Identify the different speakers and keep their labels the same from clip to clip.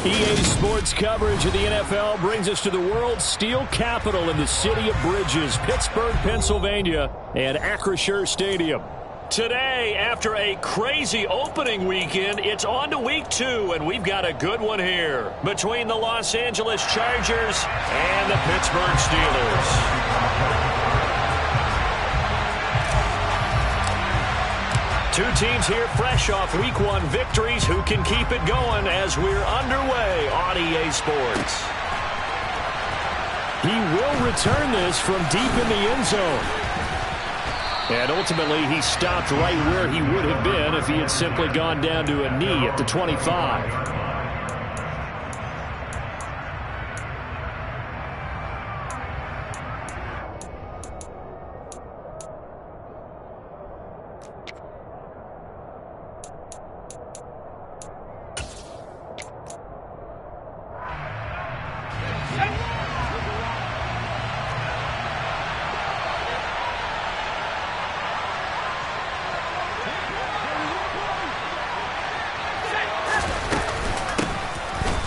Speaker 1: EA Sports coverage of the NFL brings us to the world's steel capital in the city of bridges, Pittsburgh, Pennsylvania, and Acrisure Stadium. Today, after a crazy opening weekend, it's on to week 2, and we've got a good one here between the Los Angeles Chargers and the Pittsburgh Steelers. Two teams here fresh off Week 1 victories who can keep it going as we're underway on EA Sports. He will return this from deep in the end zone. And ultimately, he stopped right where he would have been if he had simply gone down to a knee at the 25.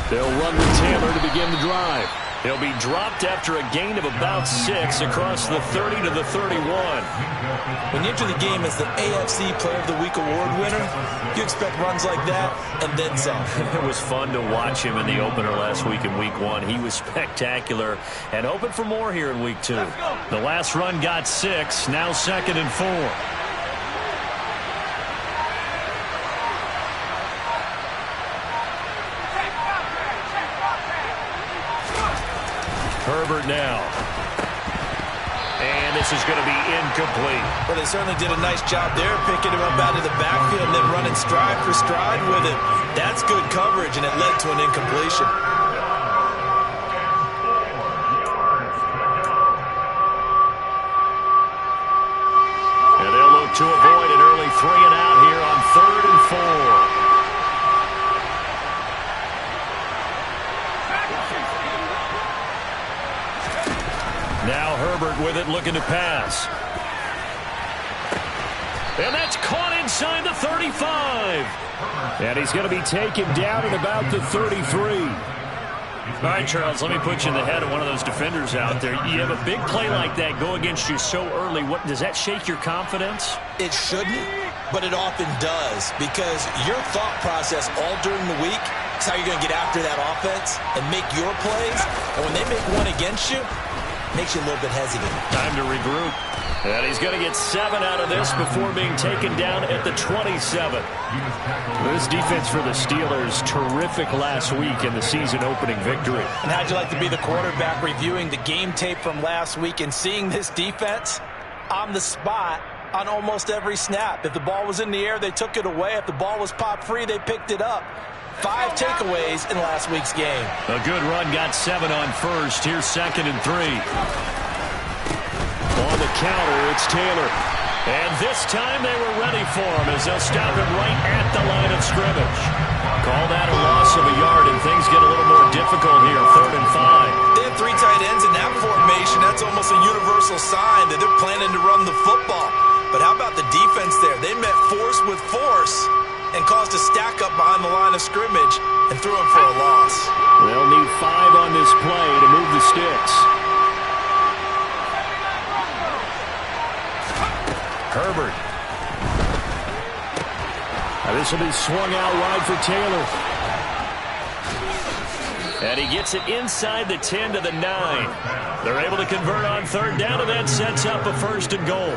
Speaker 1: They'll run with Taylor to begin the drive. He'll be dropped after a gain of about 6 across the 30 to the 31.
Speaker 2: When you enter the game as the AFC Player of the Week award winner, you expect runs like that and then some.
Speaker 1: It was fun to watch him in the opener last week in Week 1. He was spectacular and hoping for more here in Week 2. The last run got 6, now 2nd and 4. Herbert now. And this is going to be incomplete.
Speaker 2: Well, they certainly did a nice job there, picking him up out of the backfield and then running stride for stride with him. That's good coverage, and it led to an incompletion.
Speaker 1: And they'll look to avoid an early 3 and out here on 3rd and 4. Now Herbert with it, looking to pass. And that's caught inside the 35. And he's going to be taken down at about the 33. All right, Charles, let me put you in the head of one of those defenders out there. You have a big play like that go against you so early. What does that shake your confidence?
Speaker 2: It shouldn't, but it often does, because your thought process all during the week is how you're going to get after that offense and make your plays. And when they make one against you, makes you a little bit hesitant.
Speaker 1: Time to regroup. And he's going to get 7 out of this before being taken down at the 27. This defense for the Steelers, terrific last week in the season-opening victory.
Speaker 2: And how'd you like to be the quarterback reviewing the game tape from last week and seeing this defense on the spot on almost every snap? If the ball was in the air, they took it away. If the ball was popped free, they picked it up. 5 takeaways in last week's game.
Speaker 1: A good run, got 7 on first. Here's 2nd and 3. On the counter, it's Taylor. And this time they were ready for him as they'll stop him right at the line of scrimmage. Call that a loss of a yard, and things get a little more difficult here, 3rd and 5.
Speaker 2: They have 3 tight ends in that formation. That's almost a universal sign that they're planning to run the football. But how about the defense there? They met force with force and caused a stack up behind the line of scrimmage and threw him for a loss.
Speaker 1: They'll need 5 on this play to move the sticks. Herbert. Now this will be swung out wide for Taylor. And he gets it inside the 10 to the 9. They're able to convert on 3rd down, and that sets up a 1st and goal.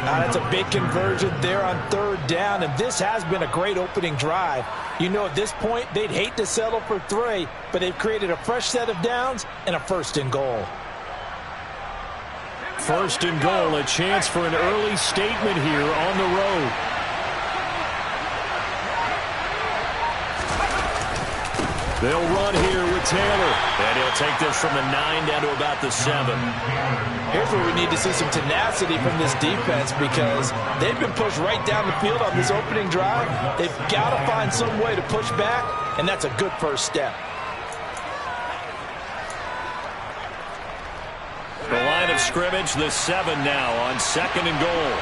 Speaker 2: That's a big conversion there on 3rd down, and this has been a great opening drive. You know, at this point, they'd hate to settle for 3, but they've created a fresh set of downs and a 1st and goal.
Speaker 1: 1st and goal, a chance for an early statement here on the road. They'll run here with Taylor. And he'll take this from the 9 down to about the 7.
Speaker 2: Here's where we need to see some tenacity from this defense, because they've been pushed right down the field on this opening drive. They've got to find some way to push back, and that's a good first step.
Speaker 1: The line of scrimmage, the 7 now on 2nd and goal.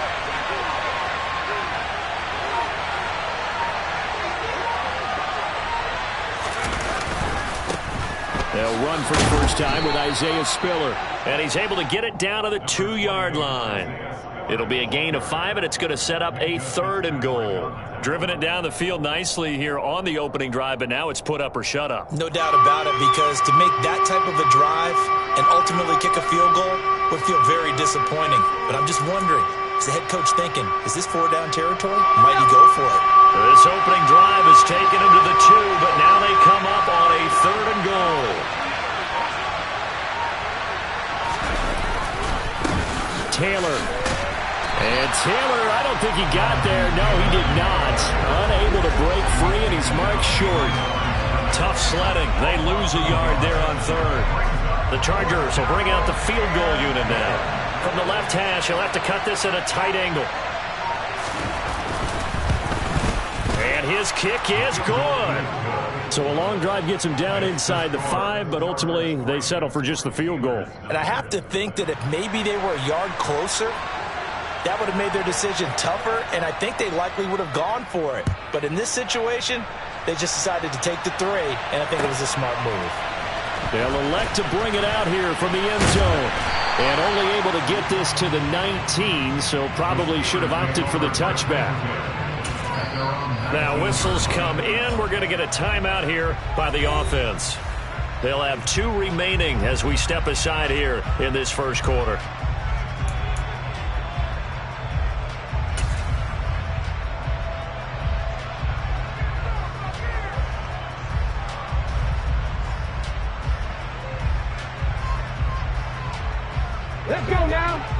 Speaker 1: They'll run for the first time with Isaiah Spiller. And he's able to get it down to the 2-yard line. It'll be a gain of 5, and it's going to set up a 3rd and goal. Driven it down the field nicely here on the opening drive, but now it's put up or shut up.
Speaker 2: No doubt about it, because to make that type of a drive and ultimately kick a field goal would feel very disappointing. But I'm just wondering, is the head coach thinking, is this 4-down territory? Might he go for it?
Speaker 1: This opening drive has taken him to the 2, but now they come up on a 3rd and goal. Taylor. And Taylor, I don't think he got there. No, he did not. Unable to break free, and he's marked short. Tough sledding. They lose a yard there on 3rd. The Chargers will bring out the field goal unit now. From the left hash, he'll have to cut this at a tight angle. And his kick is good. So a long drive gets him down inside the 5, but ultimately they settle for just the field goal.
Speaker 2: And I have to think that if maybe they were a yard closer, that would have made their decision tougher, and I think they likely would have gone for it. But in this situation, they just decided to take the 3, and I think it was a smart move.
Speaker 1: They'll elect to bring it out here from the end zone. And only able to get this to the 19, so probably should have opted for the touchback. Now whistles come in. We're going to get a timeout here by the offense. They'll have 2 remaining as we step aside here in this first quarter.
Speaker 3: Let's go now.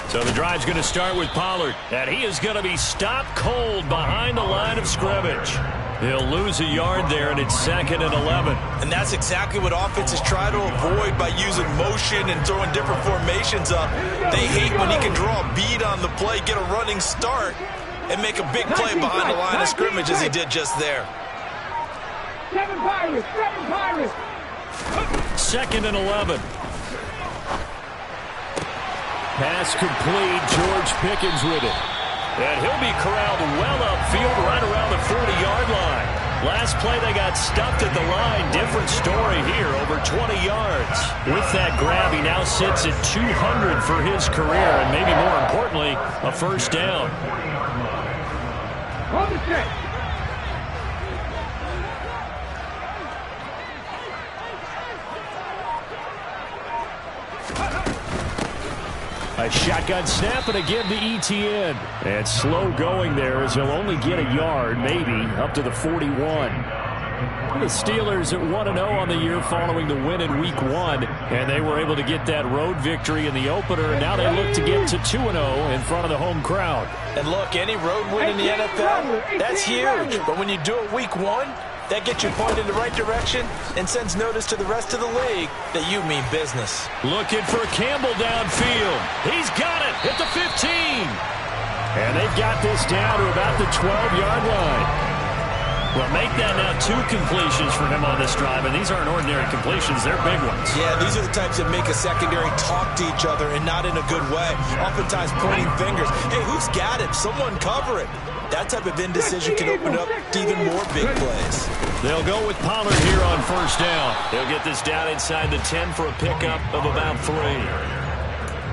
Speaker 1: So the drive's going to start with Pollard, and he is going to be stopped cold behind the line of scrimmage. He'll lose a yard there, and it's 2nd and 11.
Speaker 2: And that's exactly what offenses try to avoid by using motion and throwing different formations up. They hate when he can draw a bead on the play, get a running start, and make a big play behind the line of scrimmage as he did just there.
Speaker 3: 7 Pirates, 7 Pirates.
Speaker 1: 2nd and 11. Pass complete. George Pickens with it. And he'll be corralled well upfield right around the 40-yard line. Last play they got stuffed at the line. Different story here, over 20 yards. With that grab, he now sits at 200 for his career, and maybe more importantly, a first down.
Speaker 3: Hold the set.
Speaker 1: A shotgun snap and a give to ETN. And slow going there as he'll only get a yard, maybe, up to the 41. The Steelers at 1-0 on the year following the win in Week 1. And they were able to get that road victory in the opener. And now they look to get to 2-0 in front of the home crowd.
Speaker 2: And look, any road win in the NFL, that's huge. But when you do it Week 1, that gets you pointed in the right direction and sends notice to the rest of the league that you mean business.
Speaker 1: Looking for Campbell downfield. He's got it at the 15. And they've got this down to about the 12-yard line. Well, make that now 2 completions for him on this drive, and these aren't ordinary completions. They're big ones.
Speaker 2: Yeah, these are the types that make a secondary talk to each other and not in a good way. Oftentimes pointing fingers. Hey, who's got it? Someone cover it. That type of indecision can open up to even more big plays.
Speaker 1: They'll go with Pollard here on first down. They'll get this down inside the 10 for a pickup of about 3.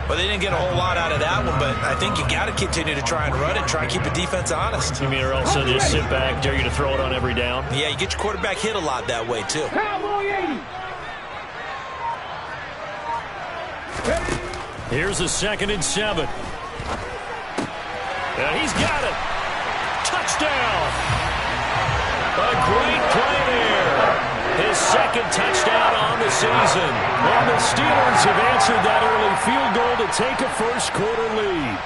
Speaker 2: Well, they didn't get a whole lot out of that one, but I think you got to continue to try and run it, try and keep the defense honest.
Speaker 1: You mean or else just sit back, dare you to throw it on every down?
Speaker 2: Yeah, you get your quarterback hit a lot that way, too.
Speaker 3: Cowboy 80.
Speaker 1: Here's a 2nd and 7. And he's got it. Touchdown. A great play there. His 2nd touchdown on the season. And the Steelers have answered that early field goal to take a first quarter lead.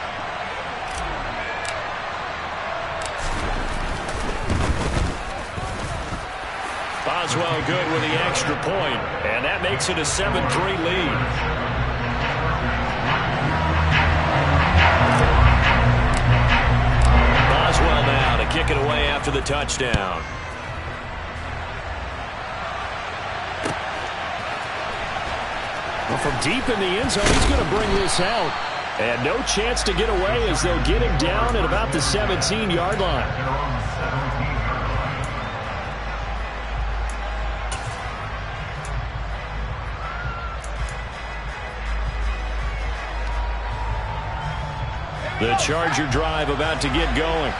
Speaker 1: Boswell good with the extra point, and that makes it a 7-3 lead. Boswell now to kick it away after the touchdown. Well, from deep in the end zone, he's going to bring this out. And no chance to get away as they'll get him down at about the 17-yard line. The Charger drive about to get going.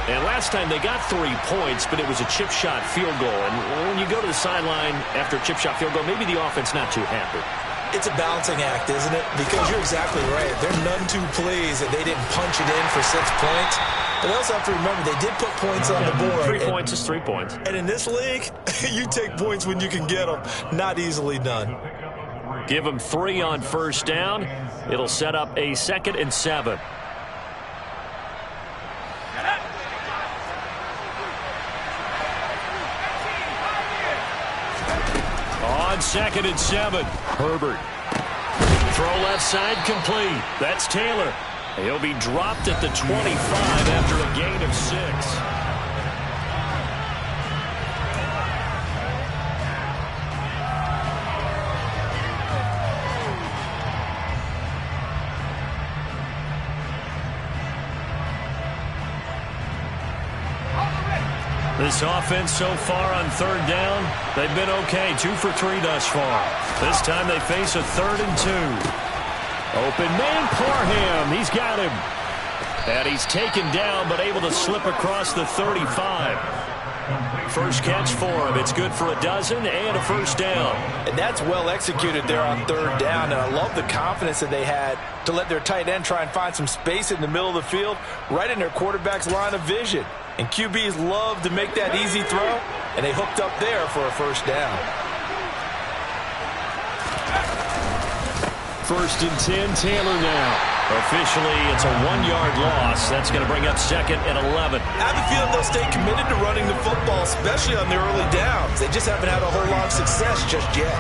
Speaker 1: And last time they got 3 points, but it was a chip shot field goal. And when you go to the sideline after a chip shot field goal, maybe the offense not too happy.
Speaker 2: It's a balancing act, isn't it? Because you're exactly right. They're none too pleased that they didn't punch it in for 6 points. But they also have to remember they did put points on the board.
Speaker 1: 3 points is 3 points.
Speaker 2: And in this league, you take points when you can get them. Not easily done.
Speaker 1: Give them 3 on first down. It'll set up a 2nd and 7. On 2nd and 7, Herbert. Throw left side complete. That's Taylor. He'll be dropped at the 25 after a gain of 6. This offense so far on 3rd down, they've been okay. 2 for 3 thus far. This time they face a 3rd and 2. Open man, Parham. He's got him. And he's taken down, but able to slip across the 35. First catch for him. It's good for a dozen and a first down.
Speaker 2: And that's well executed there on 3rd down. And I love the confidence that they had to let their tight end try and find some space in the middle of the field, right in their quarterback's line of vision. And QBs love to make that easy throw, and they hooked up there for a first down.
Speaker 1: 1st and 10, Taylor now. Officially, it's a 1-yard loss. That's going to bring up 2nd and 11.
Speaker 2: I have a feeling they'll stay committed to running the football, especially on the early downs. They just haven't had a whole lot of success just yet.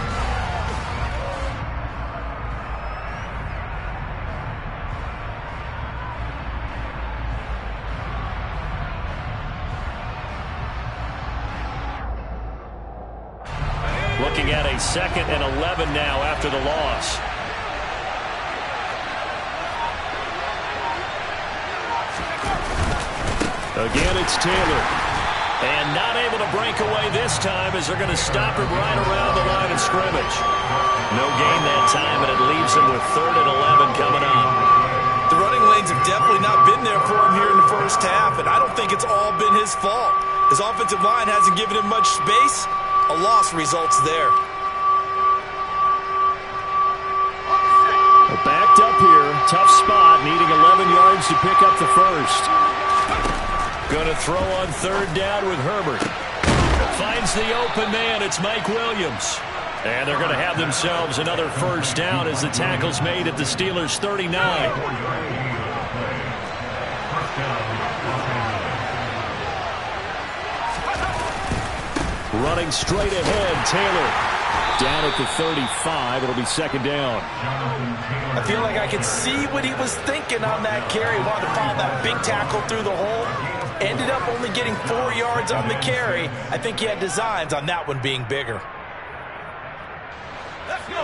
Speaker 1: Looking at a 2nd and 11 now after the loss. Again, it's Taylor. And not able to break away this time as they're going to stop him right around the line of scrimmage. No gain that time, and it leaves him with 3rd and 11 coming up.
Speaker 2: The running lanes have definitely not been there for him here in the first half, and I don't think it's all been his fault. His offensive line hasn't given him much space. A loss results there.
Speaker 1: Backed up here. Tough spot. Needing 11 yards to pick up the first. Going to throw on 3rd down with Herbert. Finds the open man. It's Mike Williams. And they're going to have themselves another first down as the tackle's made at the Steelers' 39. Running straight ahead, Taylor. Down at the 35, it'll be 2nd down.
Speaker 2: I feel like I can see what he was thinking on that carry. Wanted to follow that big tackle through the hole. Ended up only getting 4 yards on the carry. I think he had designs on that one being bigger.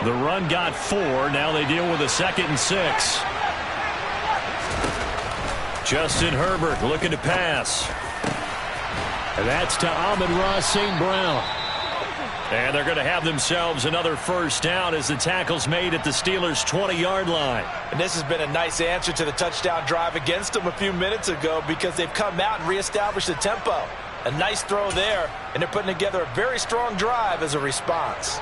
Speaker 1: The run got 4. Now they deal with a 2nd and 6. Justin Herbert looking to pass. And that's to Amon-Ra St. Brown. And they're going to have themselves another first down as the tackle's made at the Steelers' 20-yard line.
Speaker 2: And this has been a nice answer to the touchdown drive against them a few minutes ago because they've come out and reestablished the tempo. A nice throw there, and they're putting together a very strong drive as a response.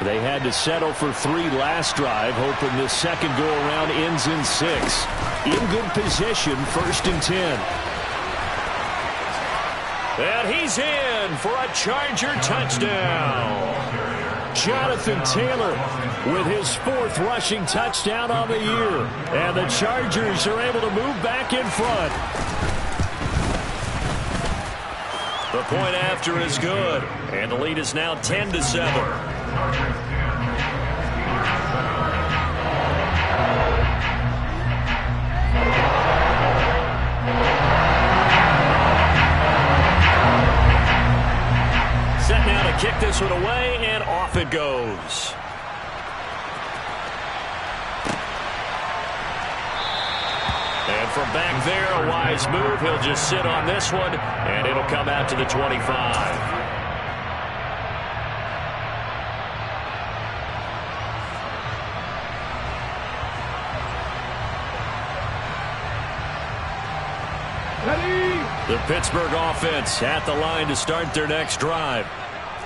Speaker 1: They had to settle for 3 last drive, hoping this second go-around ends in 6. In good position, 1st and 10. And he's in for a Charger touchdown. Jonathan Taylor with his 4th rushing touchdown on the year. And the Chargers are able to move back in front. The point after is good. And the lead is now 10-7. Set now to kick this one away, and off it goes. from back there, a wise move. He'll just sit on this one, and it'll come out to the 25. The Pittsburgh offense at the line to start their next drive.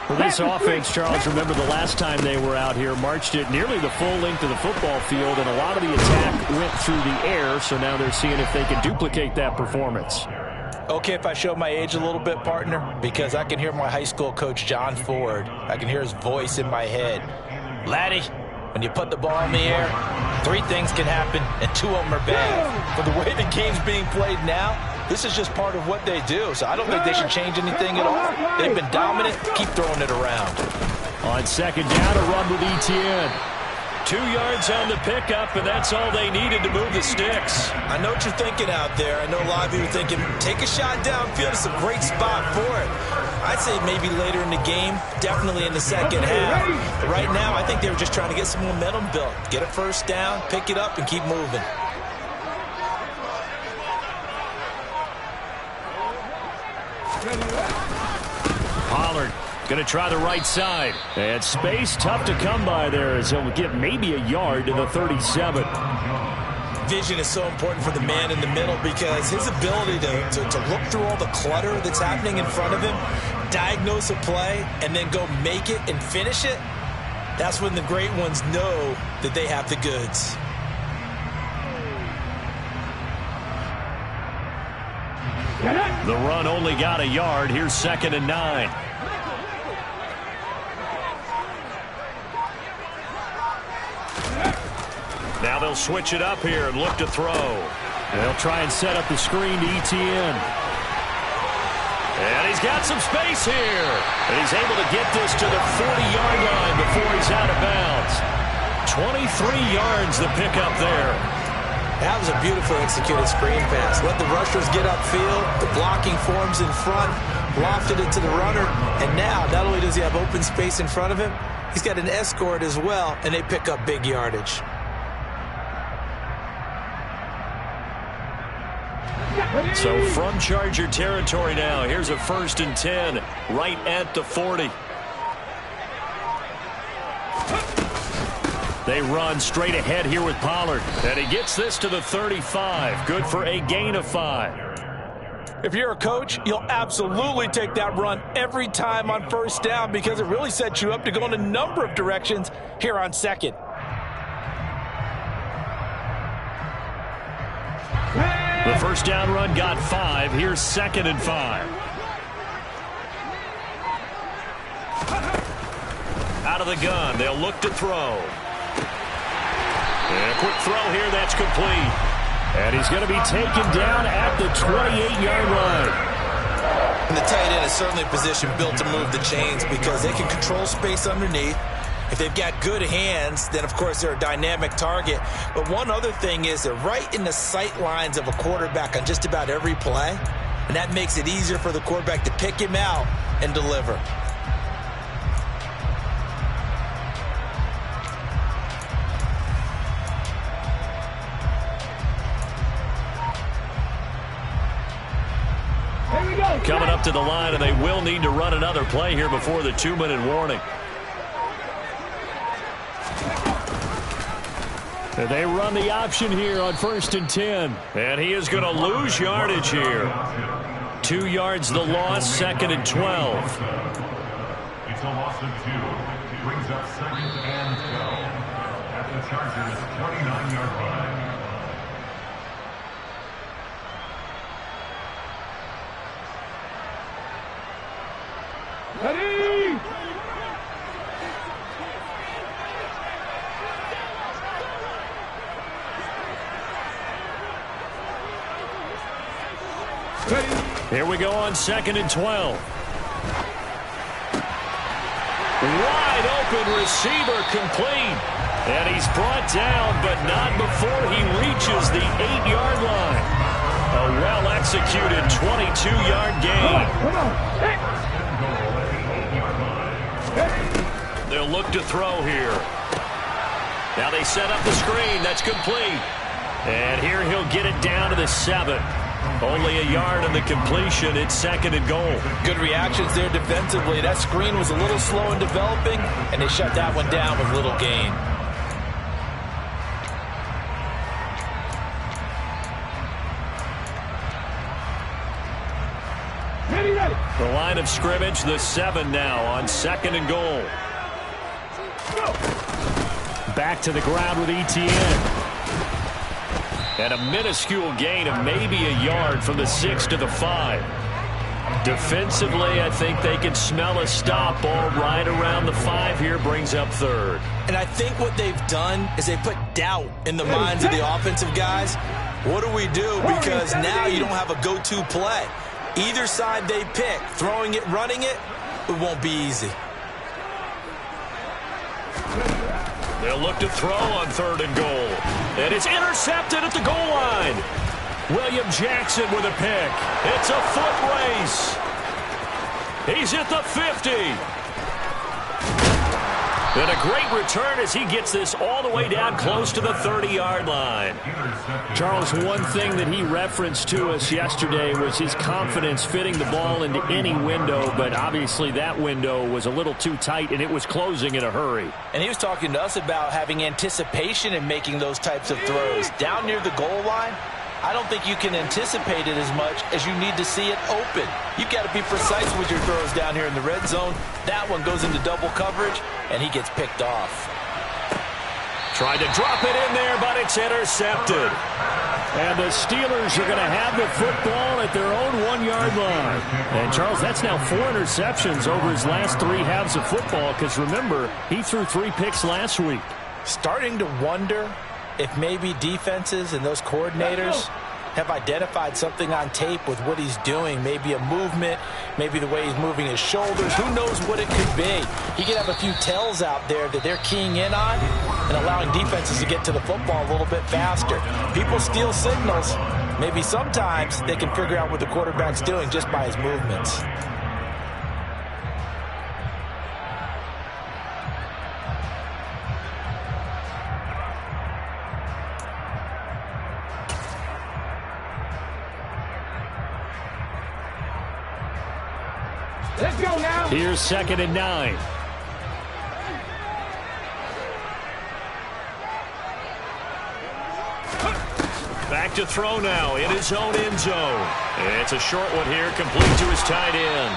Speaker 4: Well, this offense, Charles, remember the last time they were out here, marched it nearly the full length of the football field, and a lot of the attack went through the air, so now they're seeing if they can duplicate that performance.
Speaker 2: Okay, if I show my age a little bit, partner, because I can hear my high school coach, John Ford. I can hear his voice in my head. Laddie, when you put the ball in the air, 3 things can happen, and 2 of them are bad. But the way the game's being played now, this is just part of what they do, so I don't think they should change anything at all. They've been dominant. Keep throwing it around.
Speaker 1: On second down, a run with Etienne. 2 yards on the pickup, and that's all they needed to move the sticks.
Speaker 2: I know what you're thinking out there. I know a lot of you are thinking, take a shot downfield. It's a great spot for it. I'd say maybe later in the game, definitely in the second half. But right now, I think they were just trying to get some momentum built. Get a first down, pick it up, and keep moving.
Speaker 1: Pollard going to try the right side. And space tough to come by there as he'll get maybe a yard to the 37.
Speaker 2: Vision is so important for the man in the middle because his ability to look through all the clutter that's happening in front of him, diagnose a play, and then go make it and finish it, that's when the great ones know that they have the goods.
Speaker 1: The run only got a yard. Here's 2nd and 9. Now they'll switch it up here and look to throw. They'll try and set up the screen to Etienne. And he's got some space here. And he's able to get this to the 40-yard line before he's out of bounds. 23 yards the pickup there.
Speaker 2: That was a beautiful executed screen pass. Let the rushers get upfield. The blocking forms in front. Lofted it to the runner. And now, not only does he have open space in front of him, he's got an escort as well, and they pick up big yardage.
Speaker 1: So from Charger territory now, here's a 1st and 10 right at the 40. They run straight ahead here with Pollard. And he gets this to the 35. Good for a gain of 5.
Speaker 2: If you're a coach, you'll absolutely take that run every time on 1st down because it really sets you up to go in a number of directions here on 2nd.
Speaker 1: The 1st down run got 5. Here's 2nd and 5. Out of the gun. They'll look to throw. And a quick throw here. That's complete. And he's going to be taken down at the 28-yard line.
Speaker 2: And the tight end is certainly a position built to move the chains because they can control space underneath. If they've got good hands, then, of course, they're a dynamic target. But one other thing is they're right in the sight lines of a quarterback on just about every play. And that makes it easier for the quarterback to pick him out and deliver.
Speaker 1: Coming up to the line, and they will need to run another play here before the 2-minute warning. And they run the option here on 1st and 10. And he is going to lose yardage here. 2 yards the loss, 2nd and 12.
Speaker 5: It's a loss of 2. Brings up 2nd and 12 at the Chargers' 29-yard line.
Speaker 3: Ready!
Speaker 1: Here we go on 2nd and 12. Wide open receiver complete. And he's brought down, but not before he reaches the 8-yard line. A well-executed 22-yard gain. They'll look to throw here. Now they set up the screen. That's complete. And here he'll get it down to the 7. Only a yard on the completion. It's 2nd and goal.
Speaker 2: Good reactions there defensively. That screen was a little slow in developing, and they shut that one down with little gain.
Speaker 3: Ready.
Speaker 1: The line of scrimmage, the 7 now on 2nd and goal. Back to the ground with ETN. And a minuscule gain of maybe a yard from the 6 to the 5. Defensively, I think they can smell a stop ball right around the 5 here, brings up 3rd.
Speaker 2: And I think what they've done is they put doubt in the minds of the offensive guys. What do we do? Because now you don't have a go-to play. Either side they pick, throwing it, running it, it won't be easy.
Speaker 1: They'll look to throw on 3rd and goal. And it's intercepted at the goal line. William Jackson with a pick. It's a foot race. He's at the 50. And a great return as he gets this all the way down close to the 30-yard line. Charles, one thing that he referenced to us yesterday was his confidence fitting the ball into any window, but obviously that window was a little too tight, and it was closing in a hurry.
Speaker 2: And he was talking to us about having anticipation in making those types of throws. Down near the goal line, I don't think you can anticipate it as much as you need to see it open. You've got to be precise with your throws down here in the red zone. That one goes into double coverage, and he gets picked off.
Speaker 1: Tried to drop it in there, but it's intercepted. And the Steelers are going to have the football at their own 1-yard line. And, Charles, that's now 4 interceptions over his last 3 halves of football, because, remember, he threw 3 picks last week.
Speaker 2: Starting to wonder if maybe defenses and those coordinators have identified something on tape with what he's doing. Maybe a movement, maybe the way he's moving his shoulders. Who knows what it could be? He could have a few tells out there that they're keying in on and allowing defenses to get to the football a little bit faster. People steal signals. Maybe sometimes they can figure out what the quarterback's doing just by his movements.
Speaker 3: Let's go now.
Speaker 1: Here's 2nd and 9. Back to throw now in his own end zone. It's a short one here, complete to his tight end.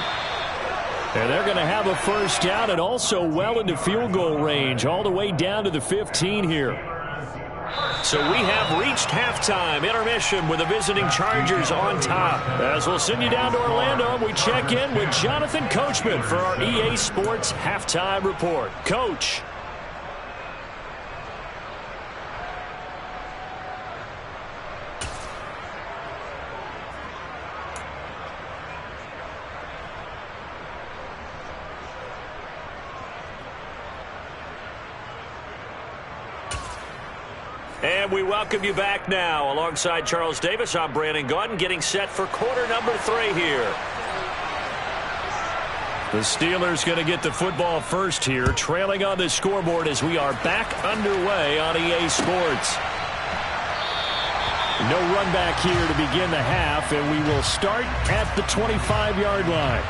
Speaker 1: And they're going to have a first down and also well into field goal range, all the way down to the 15 here. So we have reached halftime intermission with the visiting Chargers on top. As we'll send you down to Orlando, and we check in with Jonathan Coachman for our EA Sports Halftime Report. Coach. And we welcome you back now. Alongside Charles Davis, I'm Brandon Gaudin, getting set for quarter number 3 here. The Steelers going to get the football first here, trailing on the scoreboard as we are back underway on EA Sports. No run back here to begin the half, and we will start at the 25-yard line.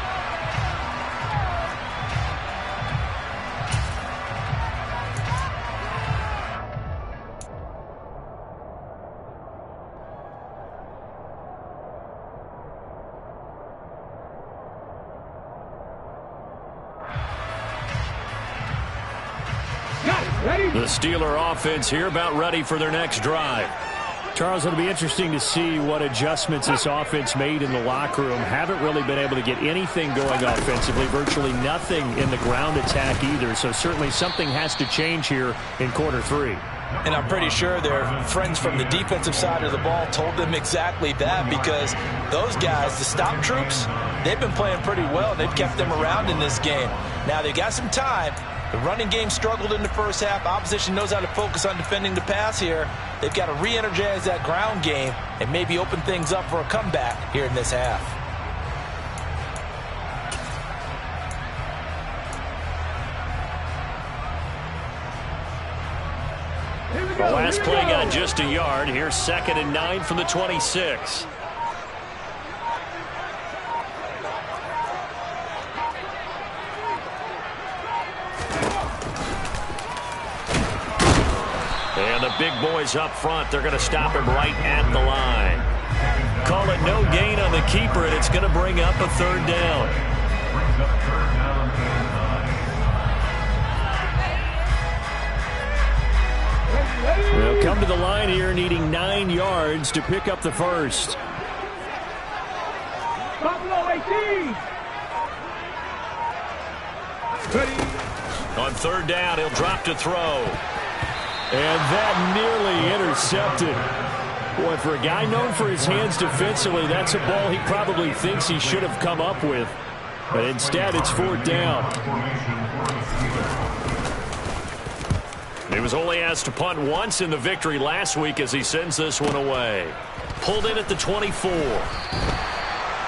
Speaker 1: The Steeler offense here about ready for their next drive. Charles, it'll be interesting to see what adjustments this offense made in the locker room. Haven't really been able to get anything going offensively, virtually nothing in the ground attack either. So certainly something has to change here in quarter 3.
Speaker 2: And I'm pretty sure their friends from the defensive side of the ball told them exactly that, because those guys, the stop troops, they've been playing pretty well. They've kept them around in this game. Now they got some time. The running game struggled in the first half. Opposition knows how to focus on defending the pass here. They've got to re-energize that ground game and maybe open things up for a comeback here in this half.
Speaker 3: Here we
Speaker 1: The last play got just a yard. Here's 2nd and 9 from the 26. And the big boys up front, they're going to stop him right at the line. Call it no gain on the keeper, and it's going to bring up a 3rd down.
Speaker 5: Brings up 3rd down and 9.
Speaker 1: They'll come to the line here needing 9 yards to pick up the first.
Speaker 3: Buffalo 18.
Speaker 1: On 3rd down, he'll drop to throw. And that nearly intercepted. Boy, for a guy known for his hands defensively, that's a ball he probably thinks he should have come up with. But instead, it's 4th down. He was only asked to punt once in the victory last week as he sends this one away. Pulled in at the 24.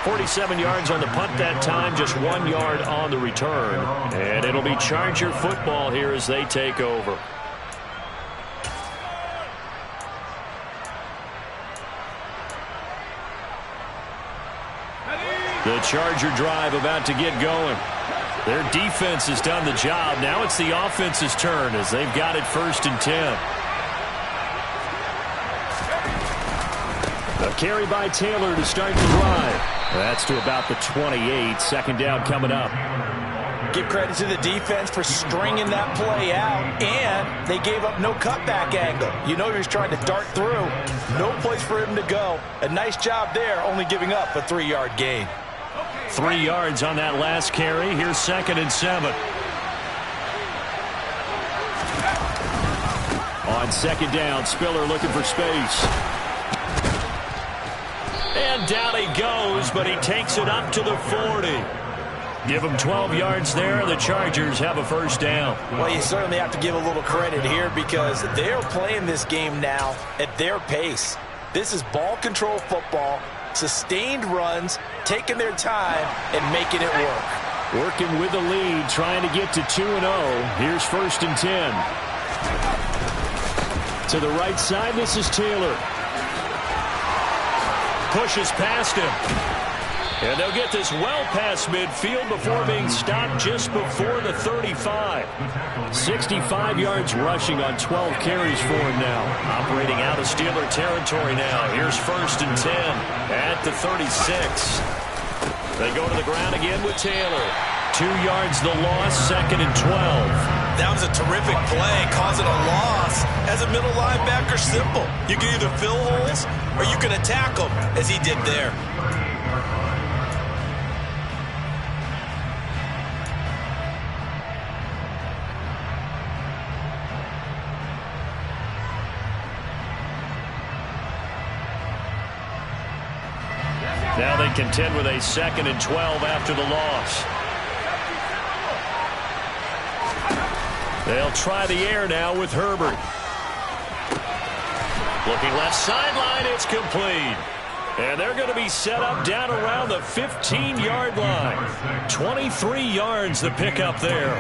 Speaker 1: 47 yards on the punt that time, just 1 yard on the return. And it'll be Charger football here as they take over. The Charger drive about to get going. Their defense has done the job. Now it's the offense's turn as they've got it 1st and 10. A carry by Taylor to start the drive. That's to about the 28. 2nd down coming up.
Speaker 2: Give credit to the defense for stringing that play out, and they gave up no cutback angle. You know he was trying to dart through. No place for him to go. A nice job there, only giving up a 3-yard gain.
Speaker 1: 3 yards on that last carry. Here's 2nd and 7. On 2nd down, Spiller looking for space. And down he goes, but he takes it up to the 40. Give him 12 yards there. The Chargers have a 1st down.
Speaker 2: Well, you certainly have to give a little credit here because they're playing this game now at their pace. This is ball control football, sustained runs, taking their time and making it work.
Speaker 1: Working with the lead, trying to get to 2-0. Here's 1st and 10. To the right side, this is Taylor. Pushes past him. And they'll get this well past midfield before being stopped just before the 35. 65 yards rushing on 12 carries for him now. Operating out of Steeler territory now. Here's 1st and 10 at the 36. They go to the ground again with Taylor. 2 yards the loss, 2nd and 12.
Speaker 2: That was a terrific play, causing a loss. As a middle linebacker, simple. You can either fill holes or you can attack them, as he did there.
Speaker 1: Now they contend with a 2nd and 12 after the loss. They'll try the air now with Herbert. Looking left sideline, it's complete. And they're going to be set up down around the 15-yard line. 23 yards the pickup there.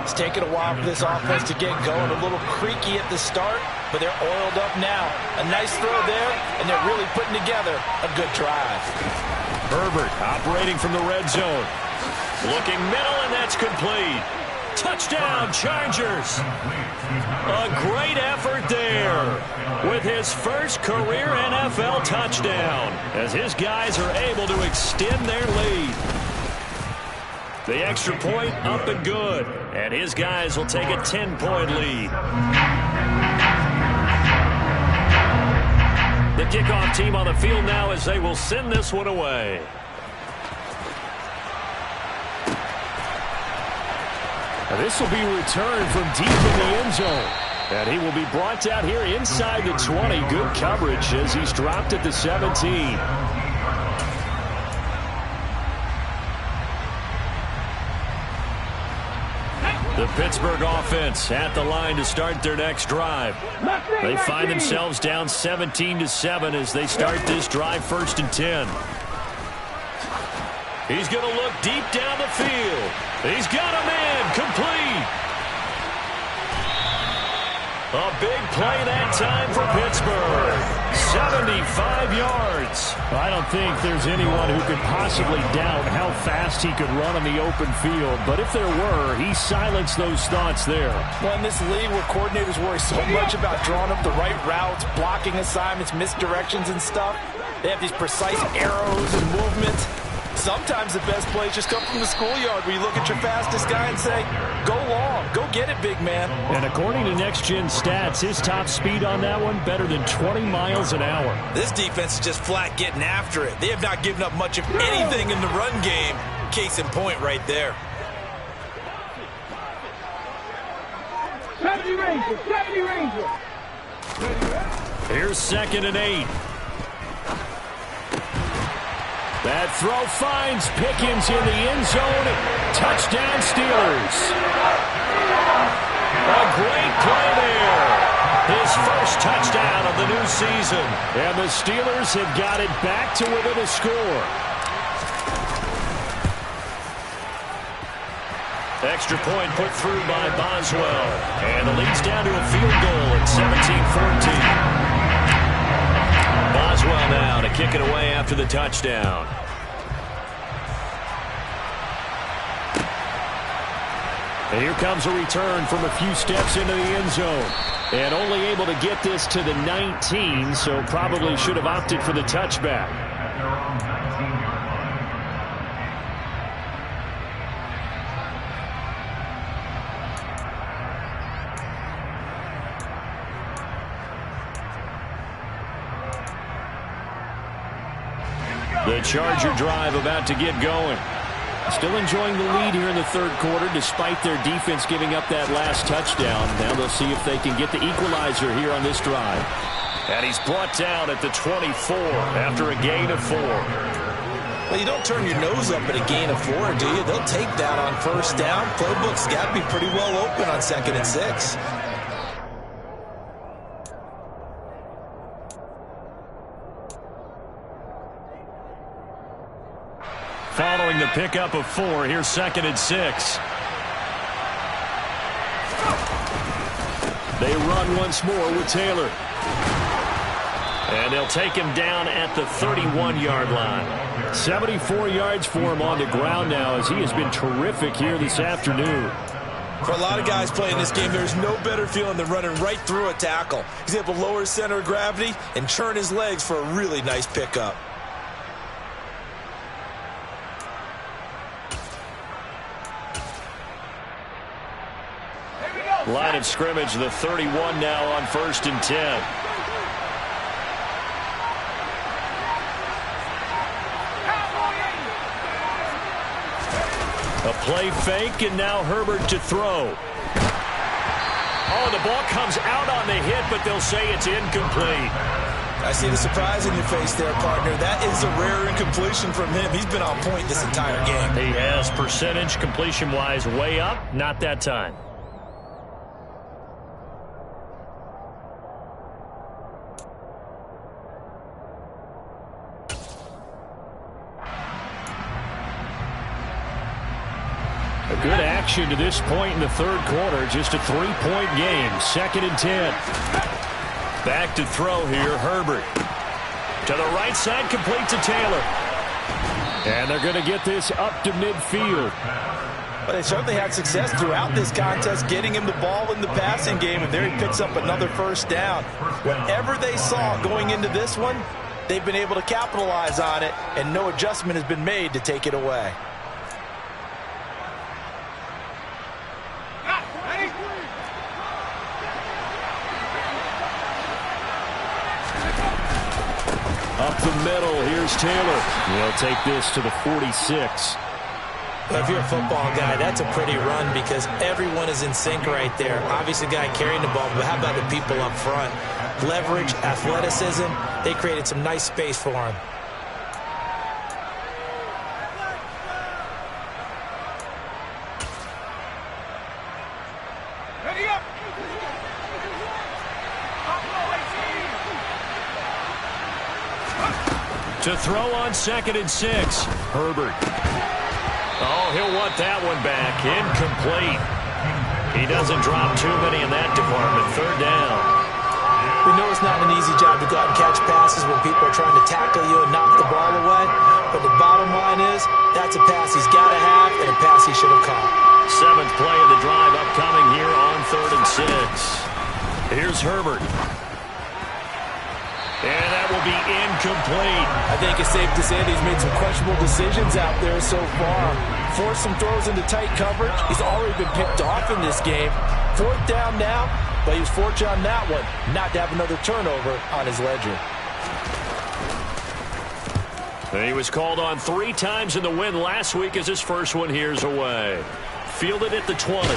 Speaker 2: It's taken a while for this offense to get going. A little creaky at the start, but they're oiled up now. A nice throw there, and they're really putting together a good drive.
Speaker 1: Herbert operating from the red zone. Looking middle, and that's complete. Touchdown, Chargers. A great effort there with his first career NFL touchdown as his guys are able to extend their lead. The extra point up and good, and his guys will take a 10-point lead. The kickoff team on the field now as they will send this one away. This will be returned from deep in the end zone. And he will be brought out here inside the 20. Good coverage as he's dropped at the 17. The Pittsburgh offense at the line to start their next drive. They find themselves down 17-7 as they start this drive 1st and 10. He's going to look deep down the field. He's got a man complete. A big play that time for Pittsburgh. 75 yards.
Speaker 4: I don't think there's anyone who could possibly doubt how fast he could run on the open field. But if there were, he silenced those thoughts there.
Speaker 2: Well, in this league where coordinators worry so much about drawing up the right routes, blocking assignments, misdirections and stuff, they have these precise arrows and movements. Sometimes the best plays just come from the schoolyard where you look at your fastest guy and say, go long, go get it, big man.
Speaker 4: And according to Next Gen Stats, his top speed on that one, better than 20 miles an hour.
Speaker 2: This defense is just flat getting after it. They have not given up much of anything in the run game. Case in point right there.
Speaker 3: 70 Rangers, 70 Rangers.
Speaker 1: Here's 2nd and 8. That throw finds Pickens in the end zone. Touchdown Steelers. A great play there. His first touchdown of the new season. And the Steelers have got it back to within a score. Extra point put through by Boswell. And the lead's down to a field goal at 17-14. Boswell now to kick it away after the touchdown. And here comes a return from a few steps into the end zone. And only able to get this to the 19, so probably should have opted for the touchback.
Speaker 5: At their own 19-yard
Speaker 1: The Charger drive about to get going. Still enjoying the lead here in the third quarter despite their defense giving up that last touchdown. Now they'll see if they can get the equalizer here on this drive. And he's brought down at the 24 after a gain of 4.
Speaker 2: Well, you don't turn your nose up at a gain of 4, do you? They'll take that on first down. Playbook's got to be pretty well open on 2nd and 6.
Speaker 1: Following the pickup of 4, here's 2nd and 6. They run once more with Taylor. And they'll take him down at the 31-yard line. 74 yards for him on the ground now as he has been terrific here this afternoon.
Speaker 2: For a lot of guys playing this game, there's no better feeling than running right through a tackle. He's able to lower his center of gravity and churn his legs for a really nice pickup.
Speaker 1: Line of scrimmage, the 31 now on 1st and 10. A play fake, and now Herbert to throw. Oh, the ball comes out on the hit, but they'll say it's incomplete.
Speaker 2: I see the surprise in your face there, partner. That is a rare incompletion from him. He's been on point this entire game.
Speaker 4: He has percentage completion-wise way up, not that time. Good action to this point in the third quarter. Just a 3-point game. 2nd and 10. Back to throw here. Herbert. To the right side. Complete to Taylor. And they're going to get this up to midfield.
Speaker 2: But they certainly had success throughout this contest getting him the ball in the passing game. And there he picks up another first down. Whatever they saw going into this one, they've been able to capitalize on it. And no adjustment has been made to take it away.
Speaker 1: Up the middle, here's Taylor. He'll take this to the 46.
Speaker 2: Well, if you're a football guy, that's a pretty run because everyone is in sync right there. Obviously, the guy carrying the ball, but how about the people up front? Leverage, athleticism, they created some nice space for him.
Speaker 3: Ready up.
Speaker 1: To throw on 2nd and 6. Herbert. Oh, he'll want that one back. Incomplete. He doesn't drop too many in that department. Third down.
Speaker 2: We know it's not an easy job to go out and catch passes when people are trying to tackle you and knock the ball away. But the bottom line is, that's a pass he's got to have and a pass he should have caught.
Speaker 1: 7th play of the drive upcoming here on 3rd and 6. Here's Herbert. And that will be incomplete.
Speaker 2: I think it's safe to say that he's made some questionable decisions out there so far. Forced some throws into tight coverage. He's already been picked off in this game. 4th down now, but he was fortunate on that one not to have another turnover on his ledger.
Speaker 1: And he was called on 3 times in the win last week as his first one here's away. Fielded at the 20.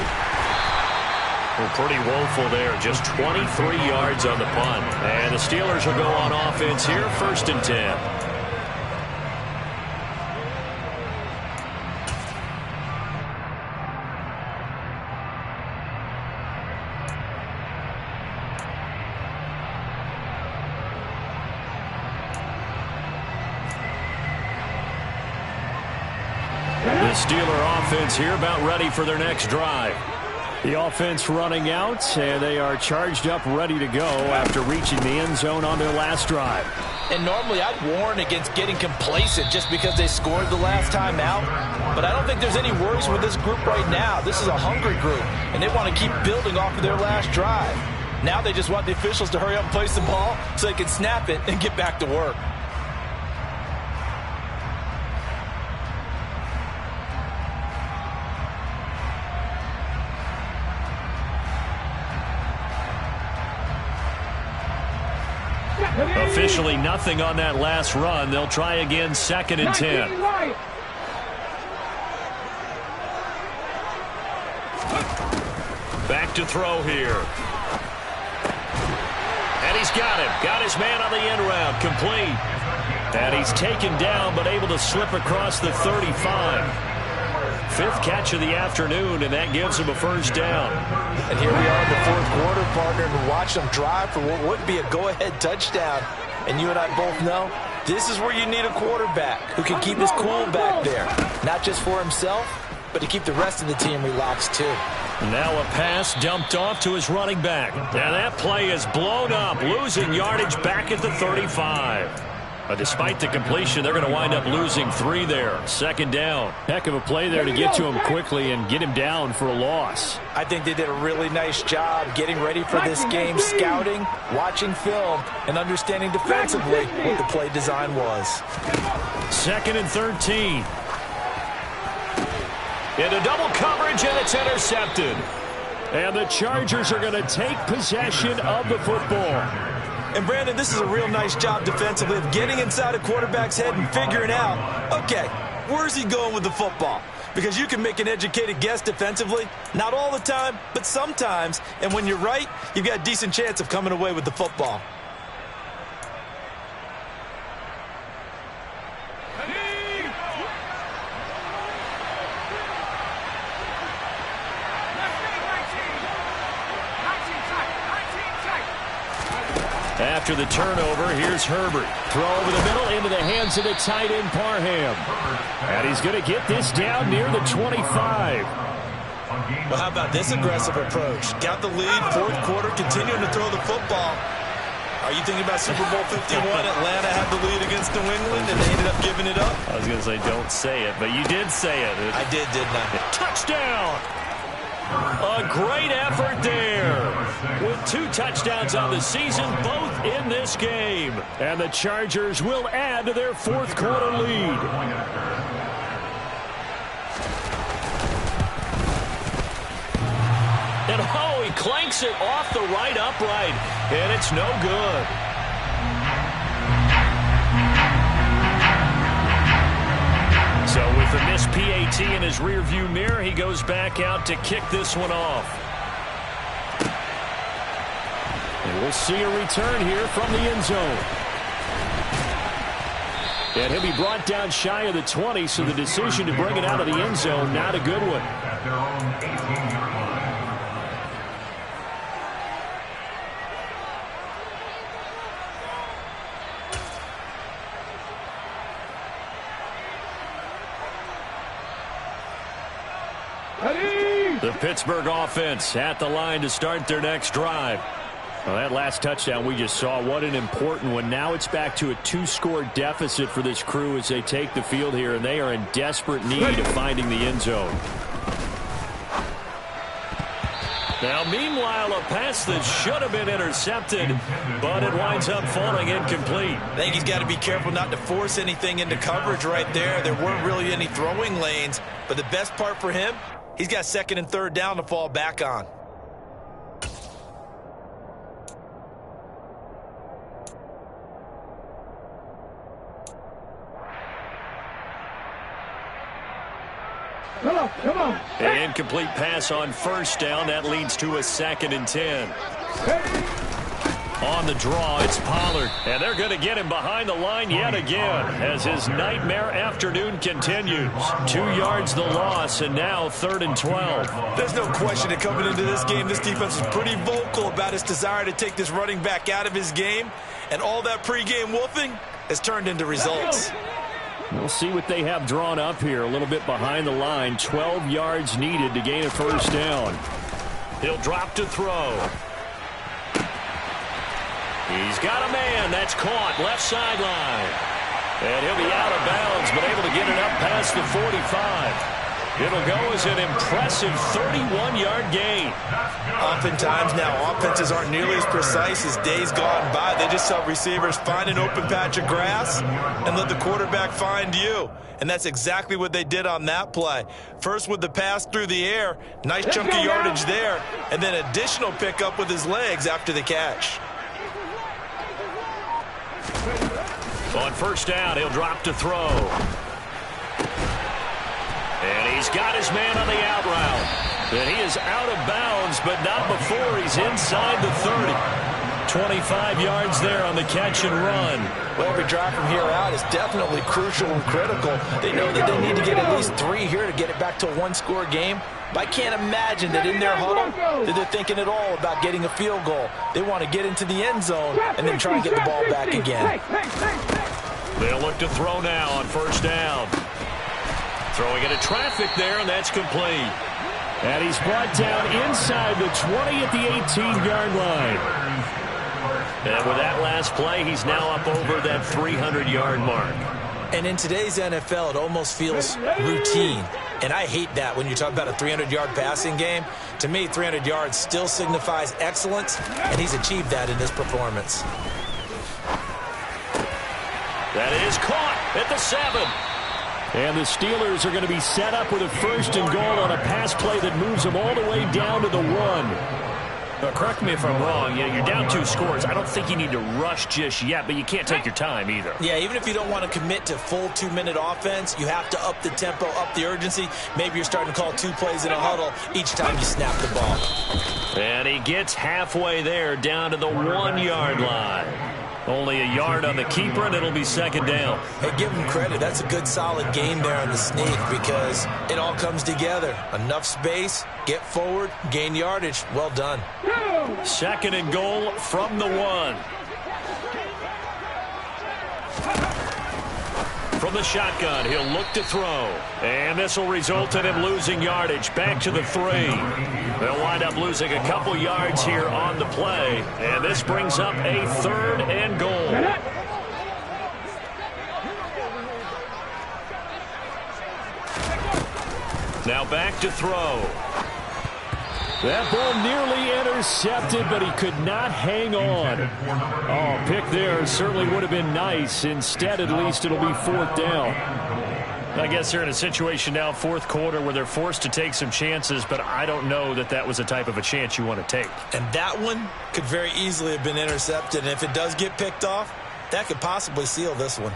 Speaker 1: Well, pretty woeful there. Just 23 yards on the punt. And the Steelers will go on offense here, 1st and 10. The Steeler offense here about ready for their next drive. The offense running out, and they are charged up, ready to go after reaching the end zone on their last drive.
Speaker 2: And normally I'd warn against getting complacent just because they scored the last time out. But I don't think there's any worries with this group right now. This is a hungry group, and they want to keep building off of their last drive. Now they just want the officials to hurry up and place the ball so they can snap it and get back to work.
Speaker 1: Officially nothing on that last run. They'll try again, 2nd and 10. Back to throw here. And he's got him. Got his man on the end route. Complete. And he's taken down but able to slip across the 35. 5th catch of the afternoon, and that gives him a 1st down.
Speaker 2: And here we are in the 4th quarter, partner, and watch them drive for what would be a go-ahead touchdown. And you and I both know this is where you need a quarterback who can keep his cool back there. Not just for himself, but to keep the rest of the team relaxed too.
Speaker 1: Now a pass dumped off to his running back. Now that play is blown up, losing yardage back at the 35. But despite the completion, they're going to wind up losing 3 there. 2nd down. Heck of a play there to get to him quickly and get him down for a loss.
Speaker 2: I think they did a really nice job getting ready for this game, scouting, watching film, and understanding defensively what the play design was.
Speaker 1: 2nd and 13. Into double coverage, and it's intercepted. And the Chargers are going to take possession of the football.
Speaker 2: And, Brandon, this is a real nice job defensively of getting inside a quarterback's head and figuring out, okay, where's he going with the football? Because you can make an educated guess defensively. Not all the time, but sometimes. And when you're right, you've got a decent chance of coming away with the football.
Speaker 1: After the turnover, here's Herbert. Throw over the middle into the hands of the tight end, Parham. And he's going to get this down near the 25.
Speaker 2: Well, how about this aggressive approach? Got the lead, 4th quarter, continuing to throw the football. Are you thinking about Super Bowl 51? Atlanta had the lead against New England, and they ended up giving it up?
Speaker 1: I was going to say, don't say it, but you did say it.
Speaker 2: I did, didn't I?
Speaker 1: Touchdown! A great effort there. With 2 touchdowns on the season, both in this game. And the Chargers will add to their 4th quarter lead. And oh, he clanks it off the right upright. And it's no good. So with the missed PAT in his rearview mirror, he goes back out to kick this one off. And we'll see a return here from the end zone. And he'll be brought down shy of the 20, so the decision to bring it out of the end zone, not a good one.
Speaker 5: At their own 18-yard line.
Speaker 1: The Pittsburgh offense at the line to start their next drive. Well, that last touchdown we just saw, what an important one. Now it's back to a 2-score deficit for this crew as they take the field here, and they are in desperate need of finding the end zone. Now, meanwhile, a pass that should have been intercepted, but it winds up falling incomplete.
Speaker 2: I think he's got to be careful not to force anything into coverage right there. There weren't really any throwing lanes, but the best part for him, he's got 2nd and 3rd down to fall back on.
Speaker 3: Come on.
Speaker 1: An incomplete pass on 1st down. That leads to a 2nd and 10. On the draw, it's Pollard. And they're going to get him behind the line yet again as his nightmare afternoon continues. 2 yards the loss, and now 3rd and 12.
Speaker 2: There's no question that coming into this game, this defense is pretty vocal about its desire to take this running back out of his game. And all that pregame wolfing has turned into results.
Speaker 1: We'll see what they have drawn up here. A little bit behind the line. 12 yards needed to gain a 1st down. He'll drop to throw. He's got a man. That's caught. Left sideline. And he'll be out of bounds, but able to get it up past the 45. It'll go as an impressive 31-yard gain.
Speaker 2: Oftentimes now, offenses aren't nearly as precise as days gone by. They just saw receivers find an open patch of grass and let the quarterback find you. And that's exactly what they did on that play. First with the pass through the air, nice chunky yardage there, and then additional pickup with his legs after the catch.
Speaker 1: On 1st down, he'll drop to throw. And he's got his man on the out route. And he is out of bounds, but not before he's inside the 30. 25 yards there on the catch and run.
Speaker 2: Well, every drive from here out is definitely crucial and critical. They know that they need to get at least 3 here to get it back to a 1-score game. But I can't imagine that in their huddle that they're thinking at all about getting a field goal. They want to get into the end zone and then try and get the ball back again.
Speaker 1: They'll look to throw now on 1st down. Throwing into traffic there, and that's complete. And he's brought down inside the 20 at the 18-yard line. And with that last play, he's now up over that 300-yard mark.
Speaker 2: And in today's NFL, it almost feels routine. And I hate that when you talk about a 300-yard passing game. To me, 300 yards still signifies excellence, and he's achieved that in this performance.
Speaker 1: That is caught at the 7. And the Steelers are going to be set up with a 1st and goal on a pass play that moves them all the way down to the 1. Now, correct me if I'm wrong. You're down 2 scores. I don't think you need to rush just yet, but you can't take your time either.
Speaker 2: Yeah, even if you don't want to commit to full 2-minute offense, you have to up the tempo, up the urgency. Maybe you're starting to call 2 plays in a huddle each time you snap the ball.
Speaker 1: And he gets halfway there down to the 1-yard line. Only a yard on the keeper, and it'll be 2nd down.
Speaker 2: Hey, give him credit. That's a good, solid game there on the sneak because it all comes together. Enough space, get forward, gain yardage. Well done.
Speaker 1: 2nd and goal from the 1. From the shotgun, he'll look to throw. And this will result in him losing yardage back to the 3. They'll wind up losing a couple yards here on the play. And this brings up a 3rd and goal. Now back to throw. That ball nearly intercepted, but he could not hang on. Oh, pick there certainly would have been nice. Instead, at least it'll be 4th down. I guess they're in a situation now, 4th quarter, where they're forced to take some chances, but I don't know that that was the type of a chance you want to take.
Speaker 2: And that one could very easily have been intercepted. And if it does get picked off, that could possibly seal this one.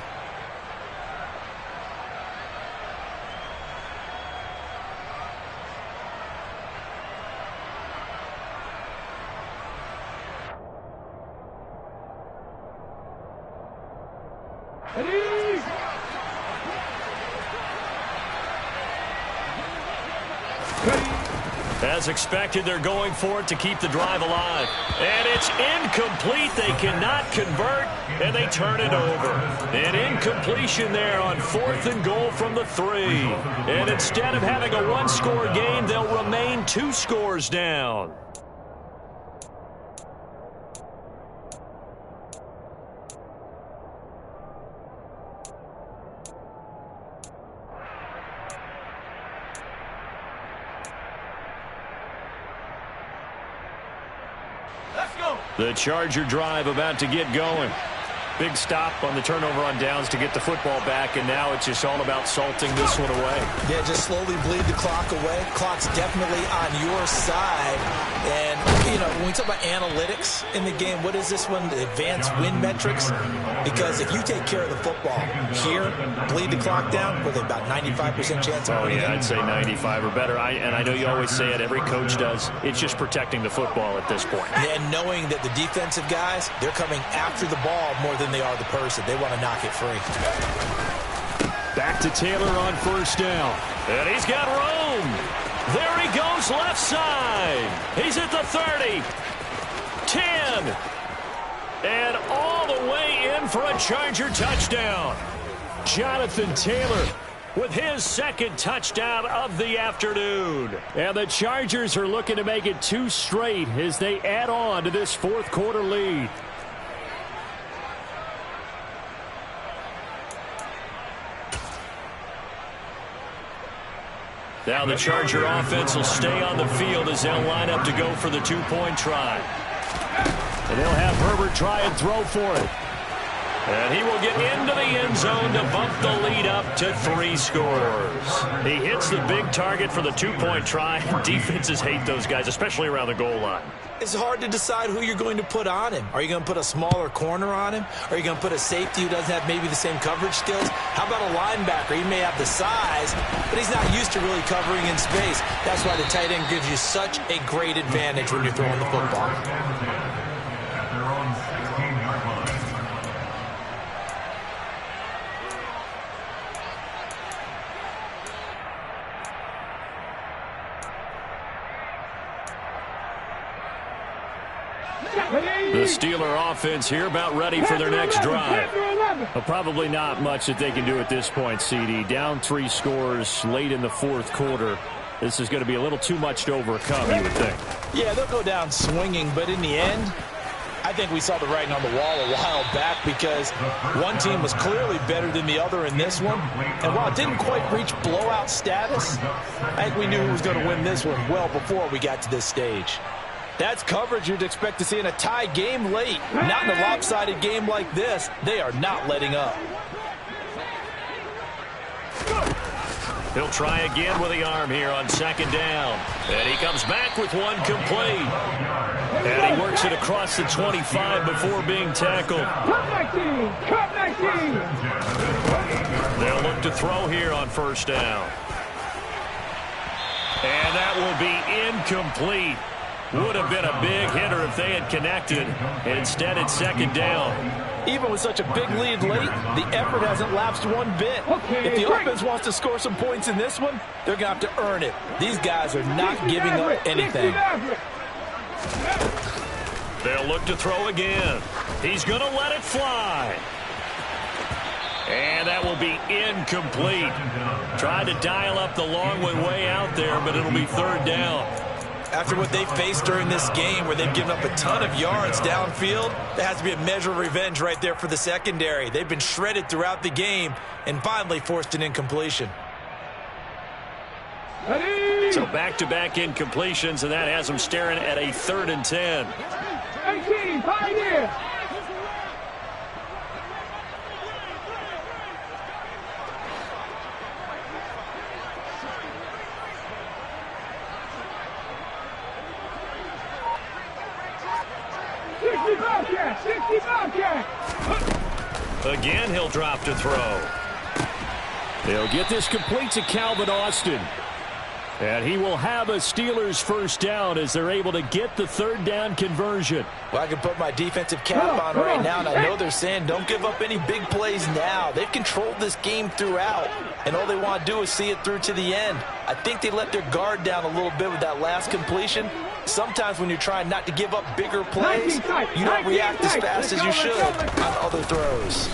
Speaker 1: As expected, they're going for it to keep the drive alive. And it's incomplete. They cannot convert, and they turn it over. An incompletion there on 4th and goal from the 3. And instead of having a one-score game, they'll remain 2 scores down. The Charger drive about to get going. Big stop on the turnover on downs to get the football back, and now it's just all about salting this one away.
Speaker 2: Yeah, just slowly bleed the clock away. Clock's definitely on your side. And, you know, when we talk about analytics in the game, what is this one? The advanced win metrics? Because if you take care of the football here, bleed the clock down, with about 95% chance of winning.
Speaker 1: Yeah, I'd say 95 or better. And I know you always say it, every coach does. It's just protecting the football at this point.
Speaker 2: Yeah, and knowing that the defensive guys, they're coming after the ball more than they are the person. They want to knock it free.
Speaker 1: Back to Taylor on 1st down. And he's got room. There he goes left side. He's at the 30. 10. And all the way in for a Charger touchdown. Jonathan Taylor with his 2nd touchdown of the afternoon. And the Chargers are looking to make it 2 straight as they add on to this 4th quarter lead. Now the Charger offense will stay on the field as they'll line up to go for the 2-point try. And they'll have Herbert try and throw for it. And he will get into the end zone to bump the lead up to 3 scores. He hits the big target for the 2-point try. Defenses hate those guys, especially around the goal line.
Speaker 2: It's hard to decide who you're going to put on him. Are you going to put a smaller corner on him? Are you going to put a safety who doesn't have maybe the same coverage skills? How about a linebacker? He may have the size, but he's not used to really covering in space. That's why the tight end gives you such a great advantage when you're throwing the football.
Speaker 5: At their own 16-yard line.
Speaker 1: The Steeler offense here about ready for their next drive. Well, probably not much that they can do at this point, CD. Down 3 scores late in the 4th quarter. This is going to be a little too much to overcome, you would think.
Speaker 2: Yeah, they'll go down swinging, but in the end, I think we saw the writing on the wall a while back because one team was clearly better than the other in this one. And while it didn't quite reach blowout status, I think we knew who was going to win this one well before we got to this stage. That's coverage you'd expect to see in a tie game late. Not in a lopsided game like this. They are not letting up.
Speaker 1: He'll try again with the arm here on 2nd down. And he comes back with one complete. And he works it across the 25 before being tackled.
Speaker 3: Cut 19! Cut 19!
Speaker 1: They'll look to throw here on 1st down. And that will be incomplete. Would have been a big hitter if they had connected. And instead, it's 2nd down.
Speaker 2: Even with such a big lead late, the effort hasn't lapsed one bit. If the offense wants to score some points in this one, they're going to have to earn it. These guys are not giving up anything.
Speaker 1: They'll look to throw again. He's going to let it fly. And that will be incomplete. Tried to dial up the long one way out there, but it'll be 3rd down.
Speaker 2: After what they faced during this game where they've given up a ton of yards downfield, there has to be a measure of revenge right there for the secondary. They've been shredded throughout the game and finally forced an incompletion.
Speaker 1: So back-to-back incompletions, and that has them staring at a 3rd and 10.
Speaker 3: 18, Pioneer!
Speaker 1: Again, he'll drop to throw. They'll get this complete to Calvin Austin. And he will have a Steelers first down as they're able to get the third down conversion.
Speaker 2: Well, I can put my defensive cap on right now, and I know they're saying don't give up any big plays now. They've controlled this game throughout, and all they want to do is see it through to the end. I think they let their guard down a little bit with that last completion. Sometimes when you're trying not to give up bigger plays, you don't react as fast as you should on other throws.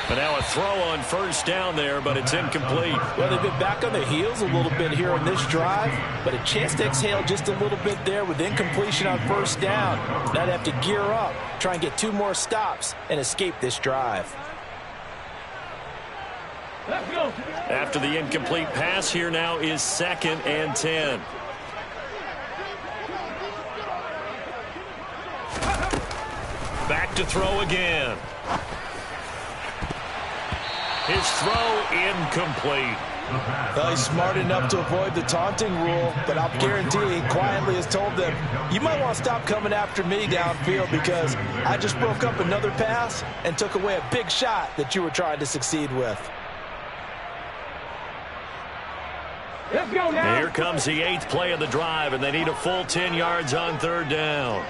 Speaker 1: But now a throw on first down there, but it's incomplete.
Speaker 2: Well, they've been back on their heels a little bit here on this drive, but a chance to exhale just a little bit there with incompletion on first down. Now they have to gear up, try and get 2 more stops, and escape this drive.
Speaker 1: After the incomplete pass, here now is 2nd and 10. Back to throw again. His throw incomplete.
Speaker 2: Well, he's smart enough to avoid the taunting rule, but I'll guarantee he quietly has told them, you might want to stop coming after me downfield because I just broke up another pass and took away a big shot that you were trying to succeed with.
Speaker 3: Let's go now.
Speaker 1: Here comes the 8th play of the drive, and they need a full 10 yards on third down.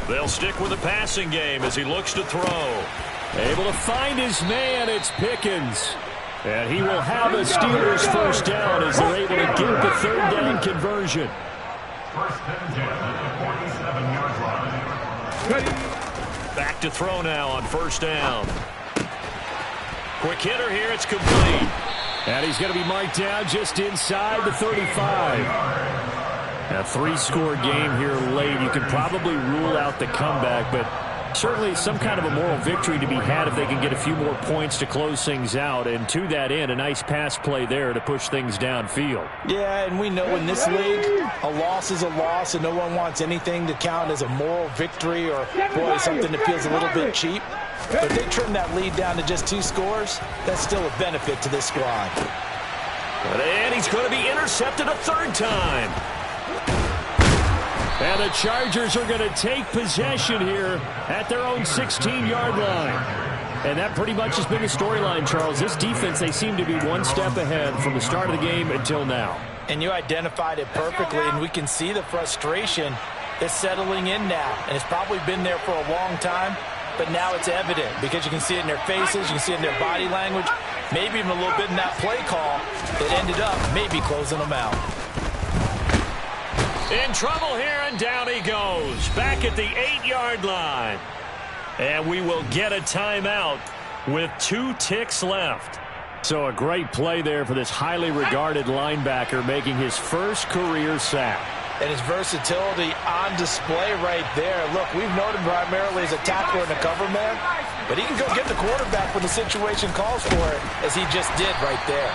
Speaker 1: They'll stick with the passing game as he looks to throw. Able to find his man, it's Pickens. And he will have a Steelers first down as they're able to get the third down conversion.
Speaker 5: First and 10 at the 47-yard line.
Speaker 1: Back to throw now on first down. Quick hitter here, it's complete. And he's going to be marked down just inside the 35. A 3-score game here late. You can probably rule out the comeback, but certainly some kind of a moral victory to be had if they can get a few more points to close things out. And to that end, a nice pass play there to push things downfield.
Speaker 2: Yeah, and we know in this league, a loss is a loss, and no one wants anything to count as a moral victory or, boy, something that feels a little bit cheap. But if they trim that lead down to just 2 scores, that's still a benefit to this squad.
Speaker 1: And he's going to be intercepted a 3rd time. And the Chargers are going to take possession here at their own 16-yard line. And that pretty much has been the storyline, Charles. This defense, they seem to be one step ahead from the start of the game until now.
Speaker 2: And you identified it perfectly, and we can see the frustration that's settling in now. And it's probably been there for a long time, but now it's evident because you can see it in their faces, you can see it in their body language, maybe even a little bit in that play call that ended up maybe closing them out.
Speaker 1: In trouble here, and down he goes. Back at the 8-yard line. And we will get a timeout with 2 ticks left. So a great play there for this highly regarded linebacker making his first career sack.
Speaker 2: And his versatility on display right there. Look, we've known him primarily as a tackler and a cover man, but he can go get the quarterback when the situation calls for it, as he just did right there.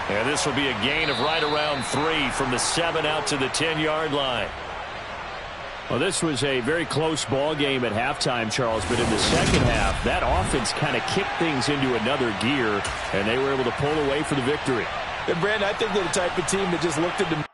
Speaker 1: And this will be a gain of right around 3 from the 7 out to the 10-yard line. Well, this was a very close ball game at halftime, Charles, but in the second half, that offense kind of kicked things into another gear, and they were able to pull away for the victory.
Speaker 2: And, Brandon, I think they're the type of team that just looked at the